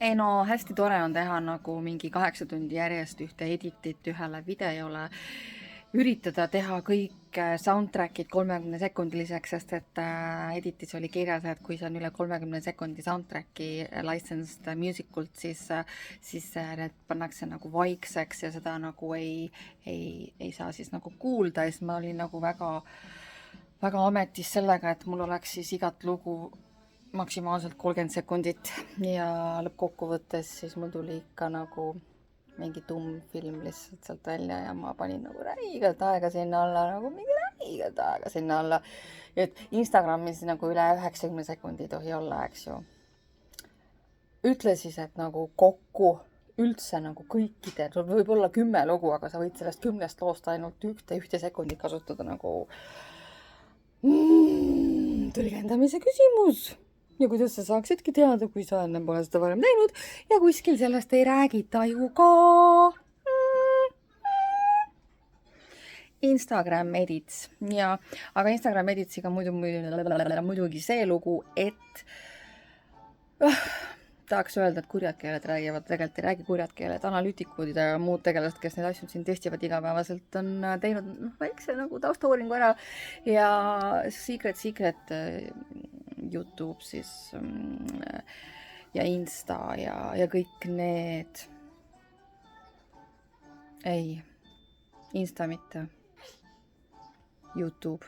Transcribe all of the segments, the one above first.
ei no hästi tore on teha nagu mingi 8 tundi järjest ühte editit ühele videole, üritada teha kõik soundtrackid 30-sekundiliseks, sest et editis oli kirjas, et kui see on üle 30 sekundi soundtracki licensed musicult, siis need pannakse nagu vaikseks ja seda nagu ei saa siis nagu kuulda, ja siis ma olin nagu väga ametis sellega, et mul oleks siis igat lugu maksimaalselt 30 sekundit ja lõppkokkuvõttes siis mul tuli ikka nagu mingi tumm film lihtsalt sealt välja ja ma panin nagu räigelt aega sinna alla, nagu mingi räigelt aega sinna alla. Et Instagramis nagu üle 90 sekundi ei tohi olla, eks ju. Ütle siis, et nagu kokku üldse nagu kõikide, võib olla 10 lugu, aga sa võid sellest 10 loost ainult ühte sekundit kasutada nagu tõlgendamise küsimus. Ja kuidas sa saaksidki teada, kui sa enne pole seda varem teinud ja kuskil sellest ei räägita ju ka. Instagram edits. Ja, aga Instagram editsiga muidugi see lugu, et tahaks öelda, et kurjad keeled räägivad, tegelikult ei räägi kurjad keeled. Analüütikud ja muud tegelased, kes neid asju siin testivad igapäevaselt, on teinud väikse nagu taustauuringu ära ja Secret YouTube siis ja Insta ja kõik need. Ei, Insta mitte. YouTube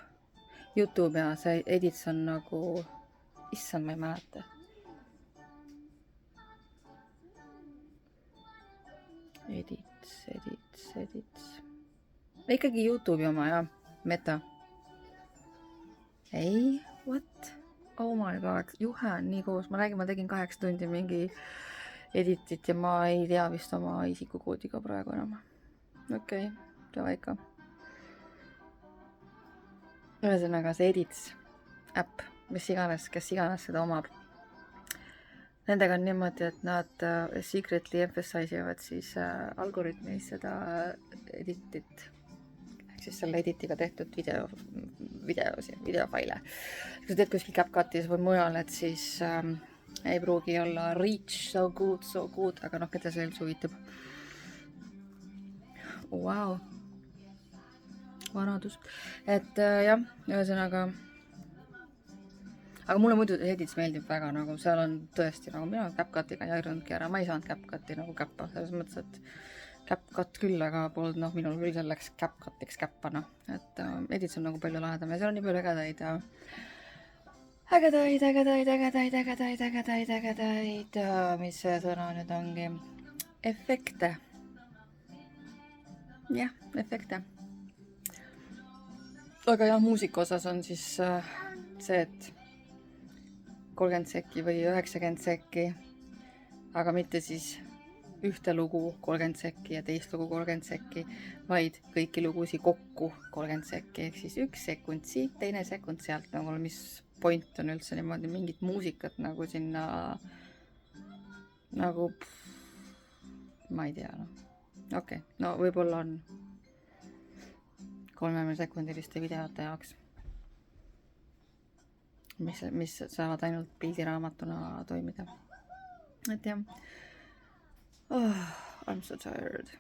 ja see edits on nagu, issand, ma ei mäleta. Edits. Ikkagi YouTube'i oma, jah. Meta. Ei, what? Oh my god, juhe on nii koos. Ma tegin 8 tundi mingi editit ja ma ei tea vist oma isikukoodi ka praegu enam. Okei, tava ikka. Ühesõnaga see edits äpp, kes iganes seda omab. Nendega on niimoodi, et nad secretly emphasize ivad siis algoritmis seda editit, ehk siis selle editiga tehtud videofaile. Kui sa teed kuskil CapCutis või mujal, et siis ei pruugi olla reach so good, aga noh, keda see üldse huvitab. Wow. Vanadus. Et jah, ühesõnaga. Aga mulle muidu edits meeldib väga, nagu seal on tõesti, nagu mina CapCutiga ei airunudki ära, ma ei saanud CapCuti nagu käppa, selles mõttes, et CapCut küll, aga polnud minul küll selleks CapCutiks käppana, et edits on nagu palju lahedam ja seal on nii palju ägedaid, mis see sõna nüüd ongi, efekte. Jah, efekte. Aga jah, muusika osas on siis see, et 30 sekki või 90 sekki, aga mitte siis ühte lugu 30 sekki ja teist lugu 30 sekki, vaid kõiki lugusi kokku 30 sekki, ehk siis 1 sekund siit, teine sekund sealt, nagu mis point on üldse niimoodi mingit muusikat nagu sinna, nagu, ma ei tea, noh. Okei, no võib-olla on 30 sekundiliste videote jaoks. Mis saavad ainult pildiraamatuna toimida. Et jah. Oh, I'm so tired.